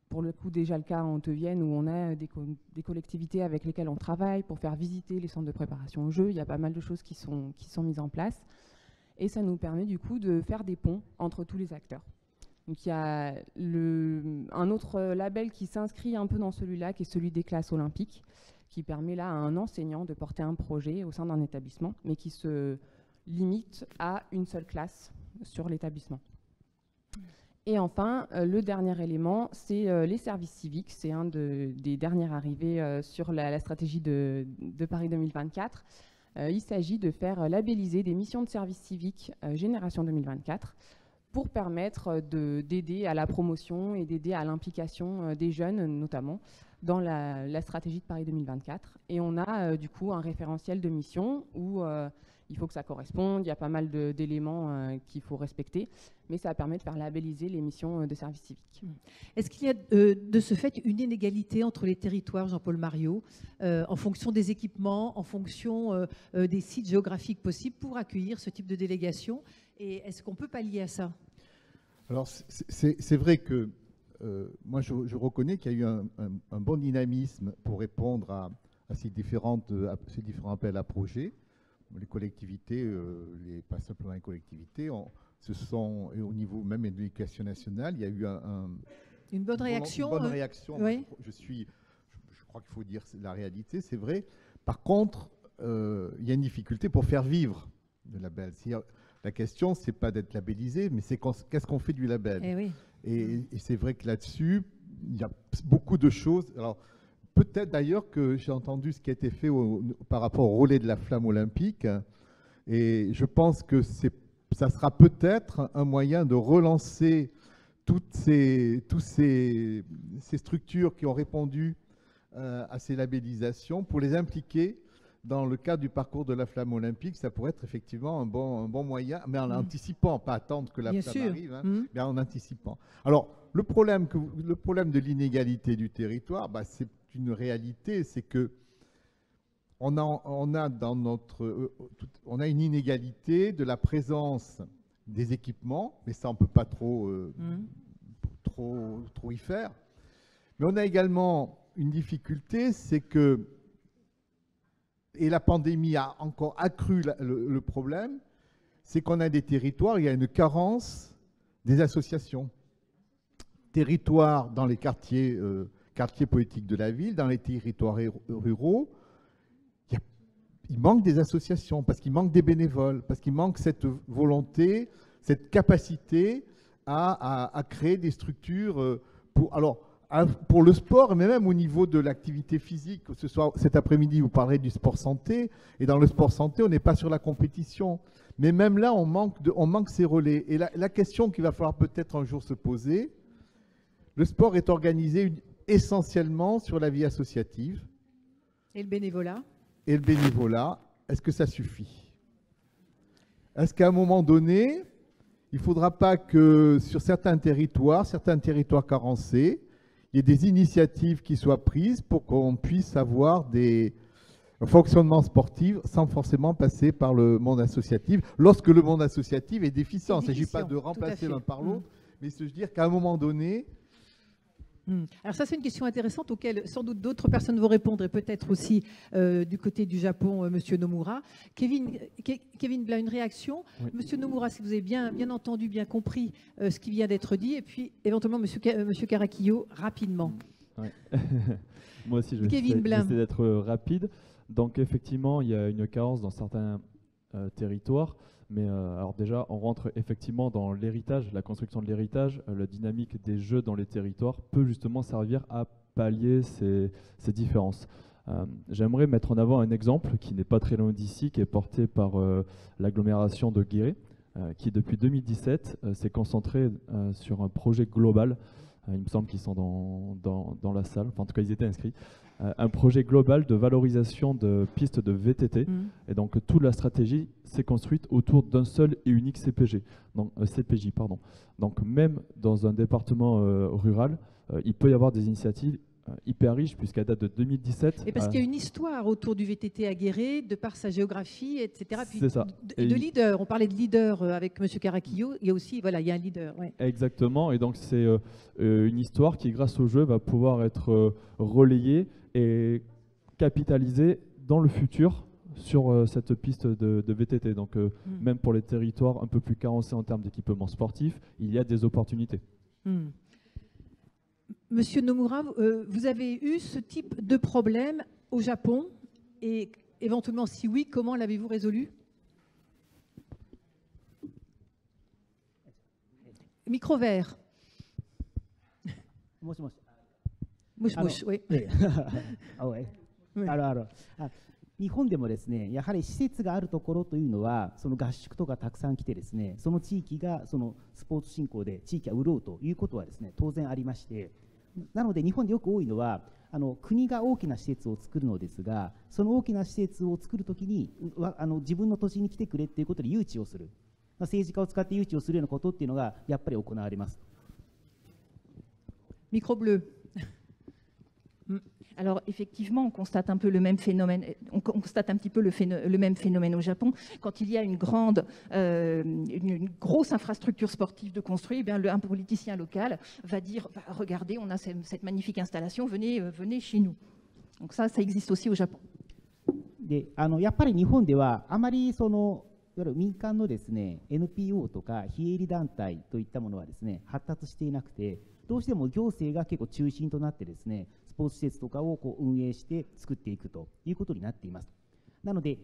pour le coup déjà le cas en Haute-Vienne où on a des collectivités avec lesquelles on travaille pour faire visiter les centres de préparation aux Jeux. Il y a pas mal de choses qui sont mises en place et ça nous permet du coup de faire des ponts entre tous les acteurs. Donc il y a un autre label qui s'inscrit un peu dans celui-là, qui est celui des classes olympiques, qui permet là à un enseignant de porter un projet au sein d'un établissement, mais qui se limite à une seule classe sur l'établissement. Et enfin, le dernier élément, c'est les services civiques. C'est un des derniers arrivés sur la stratégie de Paris 2024. Il s'agit de faire labelliser des missions de service civique Génération 2024 pour permettre d'aider à la promotion et d'aider à l'implication des jeunes, notamment, dans la stratégie de Paris 2024. Et on a du coup un référentiel de missions où il faut que ça corresponde, il y a pas mal d'éléments qu'il faut respecter, mais ça permet de faire labelliser les missions de service civique. Est-ce qu'il y a de ce fait une inégalité entre les territoires, Jean-Paul Mariot, en fonction des équipements, en fonction des sites géographiques possibles pour accueillir ce type de délégation? Et est-ce qu'on peut pallier à ça? Alors, c'est vrai que moi, je reconnais qu'il y a eu un bon dynamisme pour répondre à ces différents appels à projets. Les collectivités, pas simplement les collectivités, et au niveau même de l'éducation nationale, il y a eu une bonne réaction. Une bonne réaction. Oui. Je crois qu'il faut dire la réalité, c'est vrai. Par contre, il y a une difficulté pour faire vivre le label. La question, c'est pas d'être labellisé, mais c'est qu'est-ce qu'on fait du label. Eh oui. Et c'est vrai que là-dessus, il y a beaucoup de choses. Alors, peut-être d'ailleurs que j'ai entendu ce qui a été fait par rapport au relais de la flamme olympique, et je pense que ça sera peut-être un moyen de relancer toutes ces structures qui ont répondu à ces labellisations pour les impliquer dans le cadre du parcours de la flamme olympique. Ça pourrait être effectivement un bon moyen, mais en anticipant, pas attendre que la flamme arrive, hein, mais en anticipant. Alors, le problème de l'inégalité du territoire, c'est une réalité, c'est que on a une inégalité de la présence des équipements, mais ça on peut pas trop y faire. Mais on a également une difficulté, c'est que, et la pandémie a encore accru le problème, c'est qu'on a des territoires, il y a une carence des associations. Territoires dans les quartiers politiques de la ville, dans les territoires ruraux, il manque des associations, parce qu'il manque des bénévoles, parce qu'il manque cette volonté, cette capacité à créer des structures pour le sport, mais même au niveau de l'activité physique. Ce soir, cet après-midi, vous parlerez du sport santé, et dans le sport santé, on n'est pas sur la compétition. Mais même là, on manque ces relais. Et la question qu'il va falloir peut-être un jour se poser, le sport est organisé essentiellement sur la vie associative. Et le bénévolat? Et le bénévolat, est-ce que ça suffit? Est-ce qu'à un moment donné, il ne faudra pas que sur certains territoires carencés, il y ait des initiatives qui soient prises pour qu'on puisse avoir un fonctionnement sportif sans forcément passer par le monde associatif, lorsque le monde associatif est déficient. Il ne s'agit pas de remplacer l'un par l'autre, mais se dire qu'à un moment donné... Alors ça, c'est une question intéressante auquel sans doute d'autres personnes vont répondre, et peut-être aussi du côté du Japon, Monsieur Nomura. Kevin Blas, une réaction. Oui. Monsieur Nomura, si vous avez bien entendu, bien compris ce qui vient d'être dit, et puis éventuellement Monsieur Karaquillo, rapidement. Ouais. Moi aussi, je vais essayer d'être rapide. Donc effectivement, il y a une carence dans certains territoires. Mais alors déjà, on rentre effectivement dans l'héritage, la construction de l'héritage. La dynamique des jeux dans les territoires peut justement servir à pallier ces différences. J'aimerais mettre en avant un exemple qui n'est pas très loin d'ici, qui est porté par l'agglomération de Guéret, qui depuis 2017 s'est concentré sur un projet global. Il me semble qu'ils sont dans la salle, enfin en tout cas ils étaient inscrits. Un projet global de valorisation de pistes de VTT. Et donc toute la stratégie s'est construite autour d'un seul et unique CPJ. Donc même dans un département rural, il peut y avoir des initiatives hyper riches, puisqu'à date de 2017... Et parce qu'il y a une histoire autour du VTT à Guéret, de par sa géographie, etc. C'est ça. De leader, on parlait de leader avec M. Karaquillo, il y a aussi, voilà, il y a un leader. Ouais. Exactement, et donc c'est une histoire qui, grâce au jeu, va pouvoir être relayée et capitalisée dans le futur sur cette piste de VTT. Donc même pour les territoires un peu plus carencés en termes d'équipement sportif, il y a des opportunités. Monsieur Nomura, vous avez eu ce type de problème au Japon et éventuellement, si oui, comment l'avez-vous résolu? Micro vert. Mouche-mouche, oui. 日本でもですね、やはり施設があるところというのは、その合宿とかたくさん来てですね、その地域がそのスポーツ振興で地域が潤うということはですね、当然ありまして、なので日本でよく多いのは、国が大きな施設を作るのですが、その大きな施設を作るときに自分の土地に来てくれということで誘致をする、政治家を使って誘致をするようなことっていうのがやっぱり行われます。Micro bleu. Alors effectivement, on constate un peu le même phénomène. On constate un petit peu le même phénomène au Japon. Quand il y a une grosse infrastructure sportive de construire, eh bien, un politicien local va dire regardez, on a cette magnifique installation, venez chez nous. Donc ça existe aussi au Japon. で、やっぱり日本ではあまりそのいわゆる民間のですね NPO とか非営利団体といったものはですね発達していなくて、どうしても行政が結構中心となってですねスポーツ施設とかをこう運営して作っていくということになっています。なので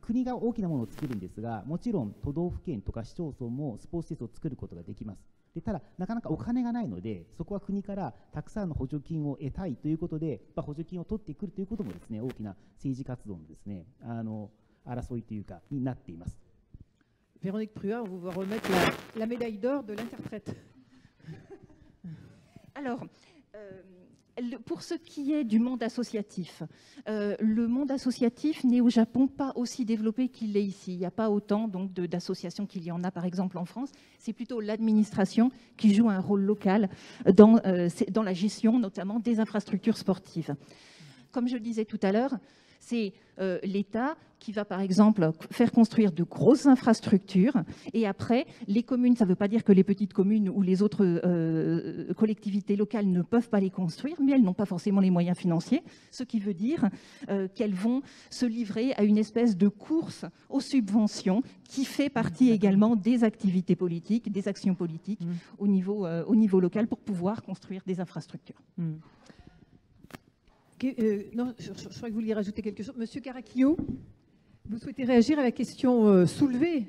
国が大きなものを作るんですが、もちろん都道府県とか市町村もスポーツ施設を作ることができます。でただなかなかお金がないので、そこは国からたくさんの補助金を得たいということで、補助金を取ってくるということもですね大きな政治活動のですね争いというかになっています。Véronique Pruat, on va remettre la médaille d'or de l'interprète. Alors, pour ce qui est du monde associatif, le monde associatif n'est au Japon pas aussi développé qu'il l'est ici. Il n'y a pas autant d'associations qu'il y en a par exemple en France. C'est plutôt l'administration qui joue un rôle local dans la gestion notamment des infrastructures sportives. Comme je le disais tout à l'heure, c'est l'État qui va par exemple faire construire de grosses infrastructures et après les communes, ça ne veut pas dire que les petites communes ou les autres collectivités locales ne peuvent pas les construire, mais elles n'ont pas forcément les moyens financiers, ce qui veut dire qu'elles vont se livrer à une espèce de course aux subventions qui fait partie également des activités politiques, des actions politiques au niveau local pour pouvoir construire des infrastructures. Non, je crois que vous vouliez rajouter quelque chose. Monsieur Caraquillo, vous souhaitez réagir à la question soulevée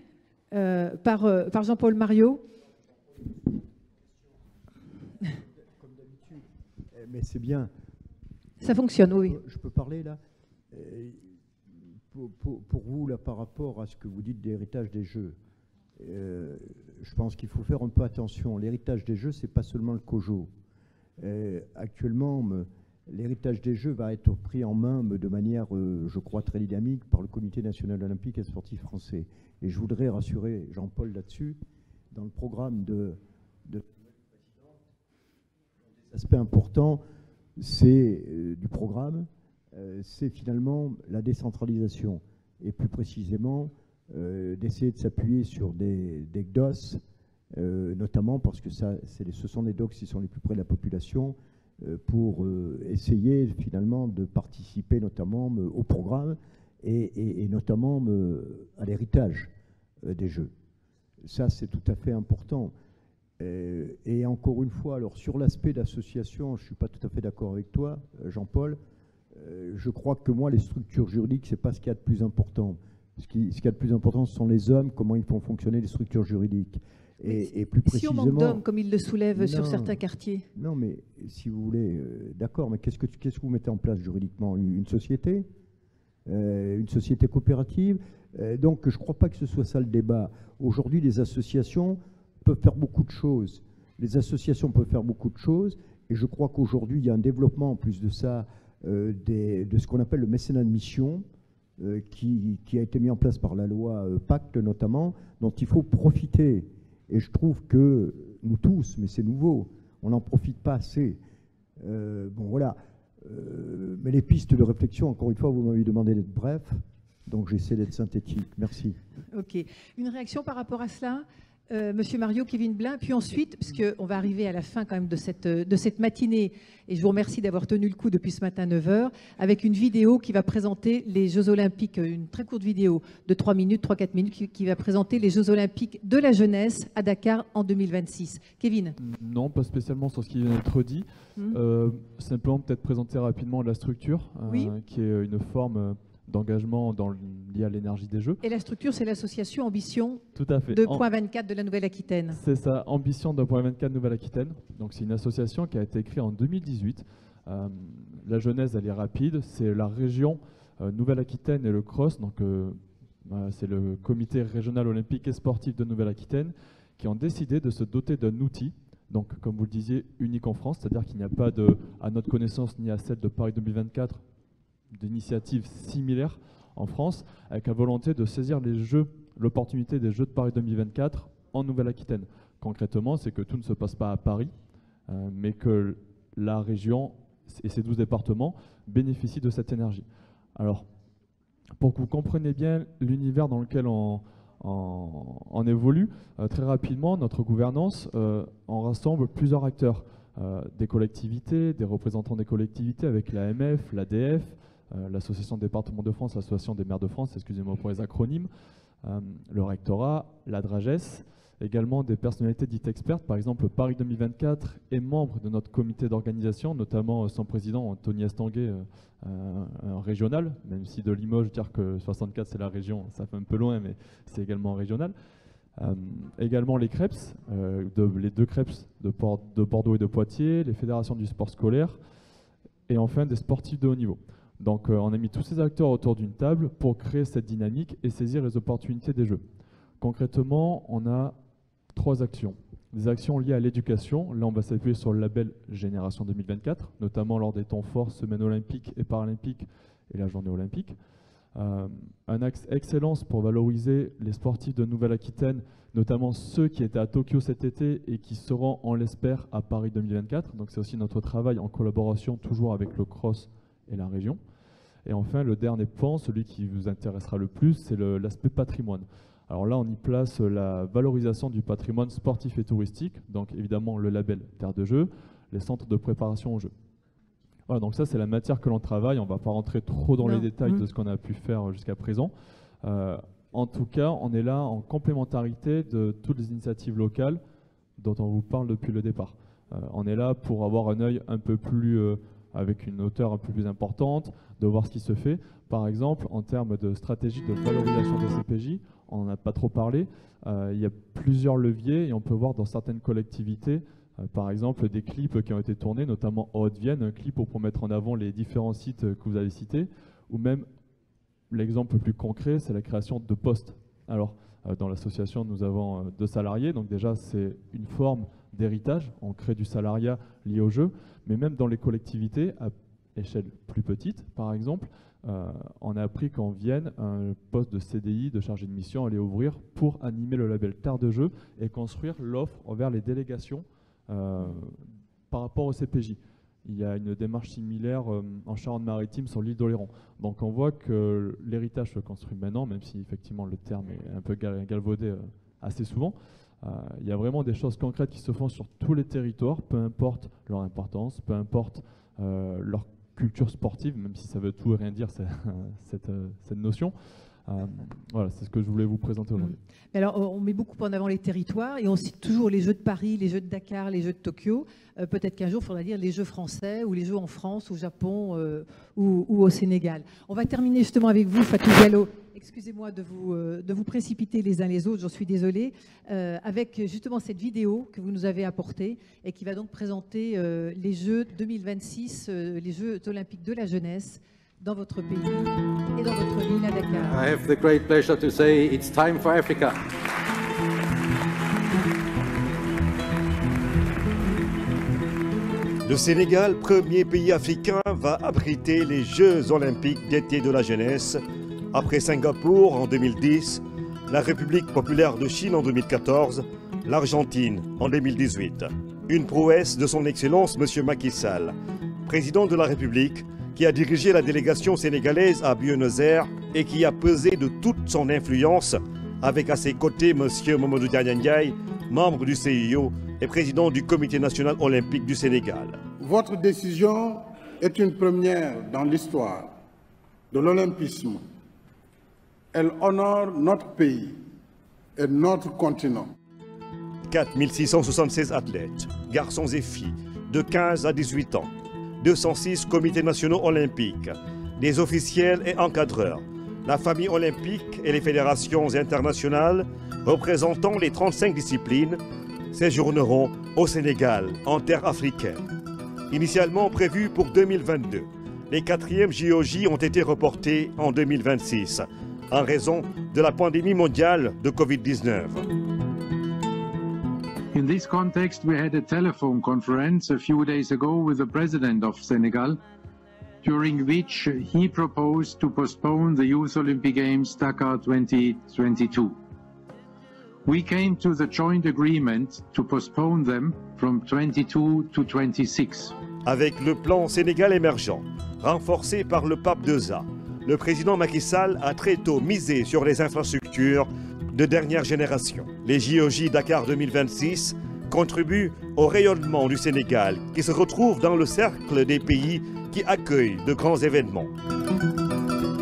par Jean-Paul Mariot? Comme d'habitude, mais c'est bien. Ça fonctionne, oui. Je peux parler là pour vous, là, par rapport à ce que vous dites d'héritage des Jeux, je pense qu'il faut faire un peu attention. L'héritage des Jeux, ce n'est pas seulement le COJO. Actuellement, l'héritage des Jeux va être pris en main de manière, je crois, très dynamique par le Comité national olympique et sportif français. Et je voudrais rassurer Jean-Paul là-dessus. Dans le programme de l'aspect important, c'est du programme, c'est finalement la décentralisation. Et plus précisément, d'essayer de s'appuyer sur des GDOS, notamment parce que ce sont les DOCS qui sont les plus près de la population, pour essayer finalement de participer notamment au programme et notamment à l'héritage des Jeux. Ça, c'est tout à fait important. Et encore une fois, alors sur l'aspect d'association, je ne suis pas tout à fait d'accord avec toi, Jean-Paul. Je crois que moi, les structures juridiques, ce n'est pas ce qu'il y a de plus important. Ce qu'il y a de plus important, ce sont les hommes, comment ils font fonctionner les structures juridiques. Et plus précisément, si on manque d'hommes, comme il le soulève sur certains quartiers. Non, mais si vous voulez, d'accord, mais qu'est-ce que vous mettez en place juridiquement? Une société coopérative. Donc, je ne crois pas que ce soit ça le débat. Aujourd'hui, les associations peuvent faire beaucoup de choses. Les associations peuvent faire beaucoup de choses, et je crois qu'aujourd'hui, il y a un développement, en plus de ça, de ce qu'on appelle le mécénat de mission, qui a été mis en place par la loi Pacte notamment, dont il faut profiter. Et je trouve que nous tous, mais c'est nouveau, on n'en profite pas assez. Bon, voilà. Mais les pistes de réflexion, encore une fois, vous m'avez demandé d'être bref, donc j'essaie d'être synthétique. Merci. OK. Une réaction par rapport à cela? Monsieur Mario, Kevin Blin, puis ensuite, parce qu'on va arriver à la fin quand même de cette matinée, et je vous remercie d'avoir tenu le coup depuis ce matin 9h, avec une vidéo qui va présenter les Jeux Olympiques, une très courte vidéo de 3 minutes, 3-4 minutes, qui va présenter les Jeux Olympiques de la jeunesse à Dakar en 2026. Kevin? Non, pas spécialement sur ce qui vient d'être dit. Simplement peut-être présenter rapidement la structure, qui est une forme d'engagement lié à l'énergie des Jeux. Et la structure, c'est l'association Ambition 2.24 de la Nouvelle-Aquitaine. C'est ça, Ambition 2.24 Nouvelle-Aquitaine. Donc c'est une association qui a été créée en 2018. La genèse, elle est rapide. C'est la région Nouvelle-Aquitaine et le CROSS, donc c'est le comité régional olympique et sportif de Nouvelle-Aquitaine, qui ont décidé de se doter d'un outil, donc comme vous le disiez, unique en France, c'est-à-dire qu'il n'y a pas à notre connaissance ni à celle de Paris 2024, d'initiatives similaires en France, avec la volonté de saisir l'opportunité des Jeux de Paris 2024 en Nouvelle-Aquitaine. Concrètement, c'est que tout ne se passe pas à Paris, mais que la région et ses 12 départements bénéficient de cette énergie. Alors, pour que vous compreniez bien l'univers dans lequel on évolue, très rapidement, notre gouvernance en rassemble plusieurs acteurs, des collectivités, des représentants des collectivités avec l'AMF, l'ADF, l'Association des départements de France, l'Association des maires de France, excusez-moi pour les acronymes, le rectorat, la DRAGES, également des personnalités dites expertes. Par exemple, Paris 2024 est membre de notre comité d'organisation, notamment son président, Anthony Estanguet, régional, même si de Limoges, dire que 64 c'est la région, ça fait un peu loin, mais c'est également régional. Également les CREPS, les deux CREPS de Bordeaux et de Poitiers, les fédérations du sport scolaire, et enfin des sportifs de haut niveau. Donc on a mis tous ces acteurs autour d'une table pour créer cette dynamique et saisir les opportunités des Jeux. Concrètement, on a 3 actions. Des actions liées à l'éducation. Là, on va s'appuyer sur le label Génération 2024, notamment lors des temps forts, semaine olympique et paralympique et la journée olympique. Un axe excellence pour valoriser les sportifs de Nouvelle-Aquitaine, notamment ceux qui étaient à Tokyo cet été et qui seront, on l'espère, à Paris 2024. Donc c'est aussi notre travail en collaboration toujours avec le CROSS et la région. Et enfin, le dernier point, celui qui vous intéressera le plus, c'est l'aspect patrimoine. Alors là, on y place la valorisation du patrimoine sportif et touristique, donc évidemment le label Terre de Jeux, les centres de préparation aux Jeux. Voilà, donc ça c'est la matière que l'on travaille, on ne va pas rentrer trop dans les détails de ce qu'on a pu faire jusqu'à présent. En tout cas, on est là en complémentarité de toutes les initiatives locales dont on vous parle depuis le départ. On est là pour avoir un œil un peu plus, avec une hauteur un peu plus importante, de voir ce qui se fait. Par exemple, en termes de stratégie de valorisation des CPJ, on n'en a pas trop parlé, il y a plusieurs leviers et on peut voir dans certaines collectivités, par exemple, des clips qui ont été tournés, notamment en Haute-Vienne, un clip pour mettre en avant les différents sites que vous avez cités, ou même l'exemple le plus concret, c'est la création de postes. Alors, dans l'association, nous avons 2 salariés, donc déjà c'est une forme d'héritage, on crée du salariat lié au jeu, mais même dans les collectivités, à échelle plus petite, par exemple, on a appris qu'en Vienne, un poste de CDI, de chargé de mission, allait ouvrir pour animer le label Terre de Jeux et construire l'offre envers les délégations par rapport au CPJ. Il y a une démarche similaire en Charente-Maritime sur l'île d'Oléron. Donc on voit que l'héritage se construit maintenant, même si effectivement le terme est un peu galvaudé assez souvent. Il y a vraiment des choses concrètes qui se font sur tous les territoires, peu importe leur importance, peu importe leur culture sportive, même si ça veut tout et rien dire cette notion. Voilà, c'est ce que je voulais vous présenter aujourd'hui. Alors, on met beaucoup en avant les territoires et on cite toujours les Jeux de Paris, les Jeux de Dakar, les Jeux de Tokyo. Peut-être qu'un jour, il faudra dire les Jeux français ou les Jeux en France, au Japon ou au Sénégal. On va terminer justement avec vous, Fatou Diallo. Excusez-moi de vous précipiter les uns les autres, j'en suis désolée, avec justement cette vidéo que vous nous avez apportée et qui va donc présenter les Jeux 2026, les Jeux olympiques de la jeunesse, dans votre pays et dans votre ville à Dakar. I have the great pleasure to say it's time for Africa. Le Sénégal, premier pays africain, va abriter les Jeux olympiques d'été de la jeunesse. Après Singapour en 2010, la République populaire de Chine en 2014, l'Argentine en 2018. Une prouesse de son Excellence M. Macky Sall, président de la République, qui a dirigé la délégation sénégalaise à Buenos Aires et qui a pesé de toute son influence avec à ses côtés M. Mamadou Ndiaye, membre du CIO et président du Comité national olympique du Sénégal. Votre décision est une première dans l'histoire de l'olympisme. Elle honore notre pays et notre continent. 4676 athlètes, garçons et filles, de 15 à 18 ans, 206 comités nationaux olympiques, des officiels et encadreurs, la famille olympique et les fédérations internationales représentant les 35 disciplines séjourneront au Sénégal, en terre africaine. Initialement prévus pour 2022, les 4e JOJ ont été reportés en 2026 en raison de la pandémie mondiale de Covid-19. In this context, we had a telephone conference a few days ago with the President of Senegal, during which he proposed to postpone the Youth Olympic Games Dakar 2022. We came to the joint agreement to postpone them from 22 to 26. Avec le plan Sénégal émergent, renforcé par le pape II, le président Macky Sall a très tôt misé sur les infrastructures de dernière génération. Les JOJ Dakar 2026 contribuent au rayonnement du Sénégal, qui se retrouve dans le cercle des pays qui accueillent de grands événements.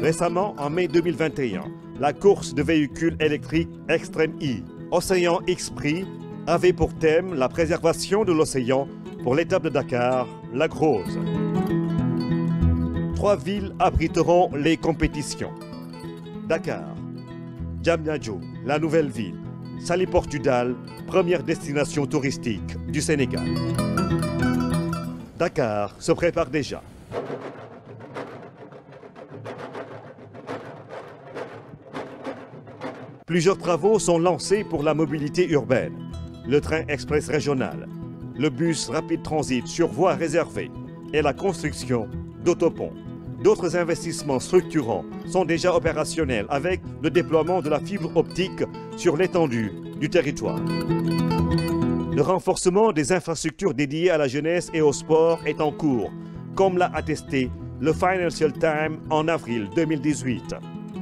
Récemment, en mai 2021, la course de véhicules électriques Extreme E, Océan X-Prix, avait pour thème la préservation de l'océan pour l'étape de Dakar, la Grose. 3 villes abriteront les compétitions. Dakar, Diamniadio, la nouvelle ville, Saly Portudal, première destination touristique du Sénégal. Dakar se prépare déjà. Plusieurs travaux sont lancés pour la mobilité urbaine. Le train express régional, le bus rapide transit sur voie réservée et la construction d'autoponts. D'autres investissements structurants sont déjà opérationnels avec le déploiement de la fibre optique sur l'étendue du territoire. Le renforcement des infrastructures dédiées à la jeunesse et au sport est en cours, comme l'a attesté le Financial Times en avril 2018.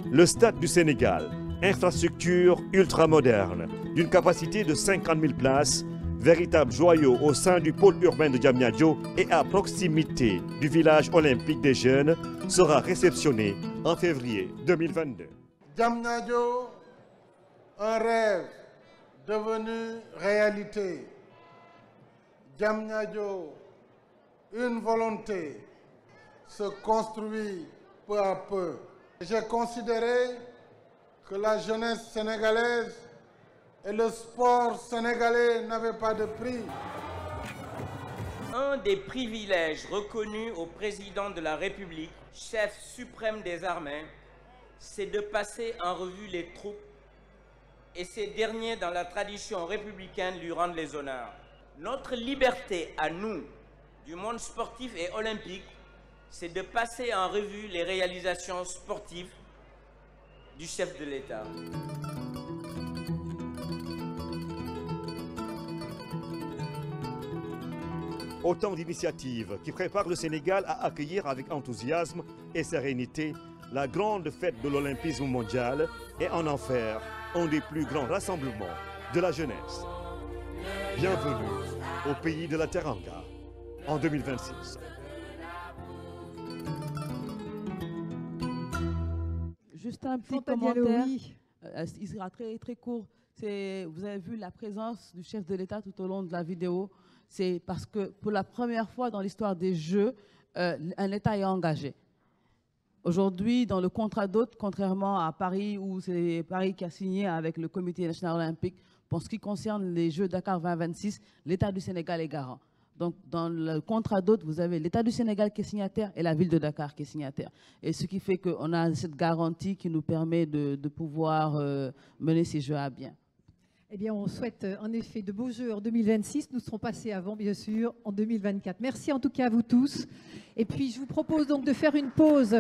Le Stade du Sénégal, infrastructure ultramoderne, d'une capacité de 50 000 places, véritable joyau au sein du pôle urbain de Diamniadio et à proximité du village olympique des jeunes, sera réceptionné en février 2022. Diamniadio, un rêve devenu réalité. Diamniadio, une volonté, se construit peu à peu. J'ai considéré que la jeunesse sénégalaise et le sport sénégalais n'avaient pas de prix. Un des privilèges reconnus au président de la République, chef suprême des armées, c'est de passer en revue les troupes et ces derniers, dans la tradition républicaine, lui rendent les honneurs. Notre liberté à nous, du monde sportif et olympique, c'est de passer en revue les réalisations sportives du chef de l'État. Autant d'initiatives qui préparent le Sénégal à accueillir avec enthousiasme et sérénité la grande fête de l'olympisme mondial et en faire un des plus grands rassemblements de la jeunesse. Bienvenue au pays de la Teranga en 2026. Juste un petit commentaire, il sera très, très court. Vous avez vu la présence du chef de l'État tout au long de la vidéo. C'est parce que pour la première fois dans l'histoire des Jeux, un État est engagé. Aujourd'hui, dans le contrat d'hôte, contrairement à Paris, où c'est Paris qui a signé avec le Comité national olympique, pour ce qui concerne les Jeux Dakar 2026, l'État du Sénégal est garant. Donc, dans le contrat d'hôte, vous avez l'État du Sénégal qui est signataire et la ville de Dakar qui est signataire. Et ce qui fait qu'on a cette garantie qui nous permet de pouvoir mener ces Jeux à bien. Eh bien, on souhaite en effet de beaux Jeux en 2026. Nous serons passés avant, bien sûr, en 2024. Merci en tout cas à vous tous. Et puis, je vous propose donc de faire une pause